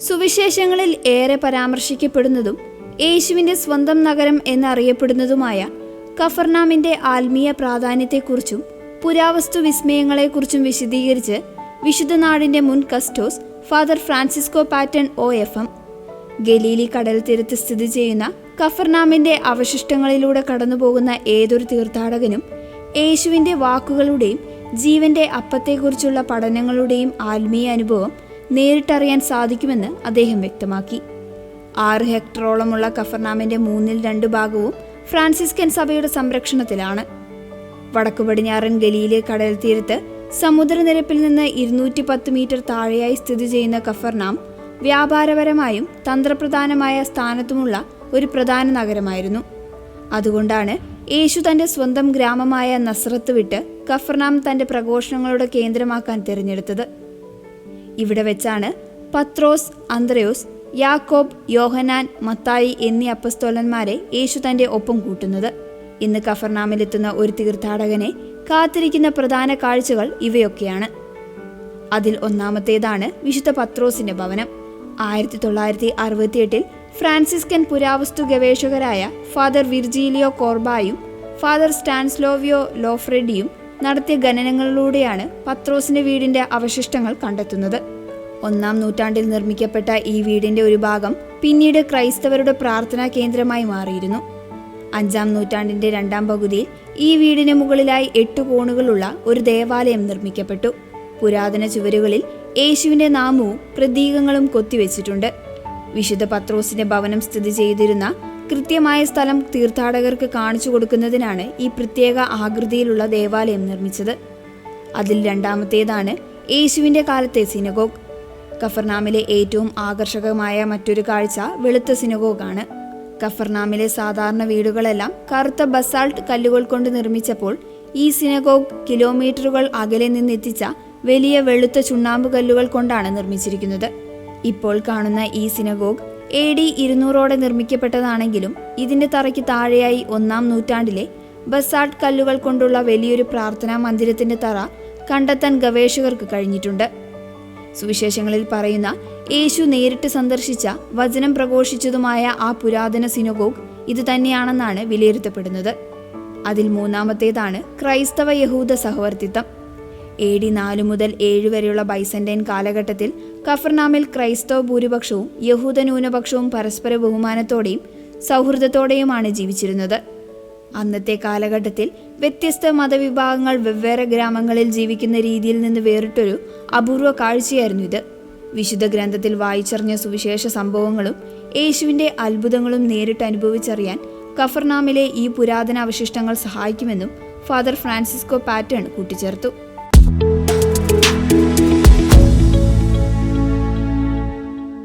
സുവിശേഷങ്ങളിൽ ഏറെ പരാമർശിക്കപ്പെടുന്നതും യേശുവിൻ്റെ സ്വന്തം നഗരം എന്നറിയപ്പെടുന്നതുമായ കഫർനാമിൻ്റെ ആത്മീയ പ്രാധാന്യത്തെക്കുറിച്ചും പുരാവസ്തു വിസ്മയങ്ങളെക്കുറിച്ചും വിശദീകരിച്ച് വിശുദ്ധ നാടിൻ്റെ മുൻ custos father Francesco Patton OFM Galilee കടൽ തീരത്ത് സ്ഥിതി ചെയ്യുന്ന കഫർനാമിൻ്റെ അവശിഷ്ടങ്ങളിലൂടെ കടന്നുപോകുന്ന ഏതൊരു തീർത്ഥാടകനും യേശുവിൻ്റെ വാക്കുകളുടെയും ജീവന്റെ അപ്പത്തെക്കുറിച്ചുള്ള പഠനങ്ങളുടെയും ആത്മീയ അനുഭവം നേരിട്ടറിയാൻ സാധിക്കുമെന്ന് അദ്ദേഹം വ്യക്തമാക്കി. 6 ഹെക്ടറോളമുള്ള കഫർനാമിൻ്റെ 2/3 ഭാഗവും ഫ്രാൻസിസ്കൻ സഭയുടെ സംരക്ഷണത്തിലാണ്. വടക്കു പടിഞ്ഞാറൻ ഗലീലെ കടൽ തീരത്ത് സമുദ്രനിരപ്പിൽ നിന്ന് 210 മീറ്റർ താഴെയായി സ്ഥിതി ചെയ്യുന്ന കഫർനാം വ്യാപാരപരമായും തന്ത്രപ്രധാനമായ സ്ഥാനത്തുമുള്ള ഒരു പ്രധാന നഗരമായിരുന്നു. അതുകൊണ്ടാണ് യേശു തൻ്റെ സ്വന്തം ഗ്രാമമായ നസ്രത്ത് വിട്ട് കഫർനാം തൻ്റെ പ്രഘോഷണങ്ങളുടെ കേന്ദ്രമാക്കാൻ തിരഞ്ഞെടുത്തത്. ഇവിടെ വെച്ചാണ് പത്രോസ്, അന്ത്രയോസ്, യാക്കോബ്, യോഹന്നാൻ, മത്തായി എന്നീ അപ്പസ്തോലന്മാരെ യേശു തൻ്റെ ഒപ്പം കൂട്ടുന്നത്. ഇന്ന് കഫർനാമിലെത്തുന്ന ഒരു തീർത്ഥാടകനെ കാത്തിരിക്കുന്ന പ്രധാന കാഴ്ചകൾ ഇവയൊക്കെയാണ്. അതിൽ ഒന്നാമത്തേതാണ് വിശുദ്ധ പത്രോസിന്റെ ഭവനം. 1968 ഫ്രാൻസിസ്കൻ പുരാവസ്തു ഗവേഷകരായ ഫാദർ വിർജീലിയോ കോർബായും ഫാദർ സ്റ്റാൻസ്ലോവിയോ ലോഫ്രെഡിയും നടത്തിയ ഖനനങ്ങളിലൂടെയാണ് പത്രോസിന്റെ വീടിന്റെ അവശിഷ്ടങ്ങൾ കണ്ടെത്തുന്നത്. 1-ാം നൂറ്റാണ്ടിൽ നിർമ്മിക്കപ്പെട്ട ഈ വീടിന്റെ ഒരു ഭാഗം പിന്നീട് ക്രൈസ്തവരുടെ പ്രാർത്ഥനാ കേന്ദ്രമായി മാറിയിരുന്നു. 5-ാം നൂറ്റാണ്ടിന്റെ 2-ാം പകുതിയിൽ ഈ വീടിന് മുകളിലായി 8 കോണുകളുള്ള ഒരു ദേവാലയം നിർമ്മിക്കപ്പെട്ടു. പുരാതന ചുവരുകളിൽ യേശുവിന്റെ നാമവും പ്രതീകങ്ങളും കൊത്തിവെച്ചിട്ടുണ്ട്. വിശുദ്ധ പത്രോസിന്റെ ഭവനം സ്ഥിതി ചെയ്തിരുന്ന കൃത്യമായ സ്ഥലം തീർത്ഥാടകർക്ക് കാണിച്ചു കൊടുക്കുന്നതിനാണ് ഈ പ്രത്യേക ആകൃതിയിലുള്ള ദേവാലയം നിർമ്മിച്ചത്. അതിൽ രണ്ടാമത്തേതാണ് യേശുവിന്റെ കാലത്തെ സിനഗോഗ്. കഫർനാമിലെ ഏറ്റവും ആകർഷകമായ മറ്റൊരു കാഴ്ച വെളുത്ത സിനഗോഗാണ്. കഫർനാമിലെ സാധാരണ വീടുകളെല്ലാം കറുത്ത ബസാൾട്ട് കല്ലുകൾ കൊണ്ട് നിർമ്മിച്ചപ്പോൾ ഈ സിനഗോഗ് കിലോമീറ്ററുകൾ അകലെ നിന്നെത്തിച്ച വലിയ വെളുത്ത ചുണ്ണാമ്പ് കല്ലുകൾ കൊണ്ടാണ് നിർമ്മിച്ചിരിക്കുന്നത്. ഇപ്പോൾ കാണുന്ന ഈ സിനഗോഗ് AD 200 നിർമ്മിക്കപ്പെട്ടതാണെങ്കിലും ഇതിന്റെ തറയ്ക്ക് താഴെയായി 1-ാം നൂറ്റാണ്ടിലെ ബസാൾട്ട് കല്ലുകൾ കൊണ്ടുള്ള വലിയൊരു പ്രാർത്ഥനാ മന്ദിരത്തിന്റെ തറ കണ്ടെത്താൻ ഗവേഷകർക്ക് കഴിഞ്ഞിട്ടുണ്ട്. സുവിശേഷങ്ങളിൽ പറയുന്ന യേശു നേരിട്ട് സന്ദർശിച്ച വചനം പ്രഘോഷിച്ചതുമായ ആ പുരാതന സിനഗോഗ് ഇത് തന്നെയാണെന്നാണ് വിലയിരുത്തപ്പെടുന്നത്. അതിൽ 3-ാമത്തേതാണ് ക്രൈസ്തവ യഹൂദ സഹവർത്തിത്വം. AD 4 മുതൽ 7 വരെയുള്ള ബൈസന്റൈൻ കാലഘട്ടത്തിൽ കഫർനാമിൽ ക്രൈസ്തവ ഭൂരിപക്ഷവും യഹൂദ ന്യൂനപക്ഷവും പരസ്പര ബഹുമാനത്തോടെയും സൗഹൃദത്തോടെയുമാണ് ജീവിച്ചിരുന്നത്. അന്നത്തെ കാലഘട്ടത്തിൽ വ്യത്യസ്ത മതവിഭാഗങ്ങൾ വെവ്വേറെ ഗ്രാമങ്ങളിൽ ജീവിക്കുന്ന രീതിയിൽ നിന്ന് വേറിട്ടൊരു അപൂർവ കാഴ്ചയായിരുന്നു ഇത്. വിശുദ്ധ ഗ്രന്ഥത്തിൽ വായിച്ചറിഞ്ഞ സുവിശേഷ സംഭവങ്ങളും യേശുവിൻ്റെ അത്ഭുതങ്ങളും നേരിട്ട് അനുഭവിച്ചറിയാൻ കഫർനാമിലെ ഈ പുരാതന അവശിഷ്ടങ്ങൾ സഹായിക്കുമെന്നും ഫാദർ ഫ്രാൻസിസ്കോ പാറ്റൺ കൂട്ടിച്ചേർത്തു.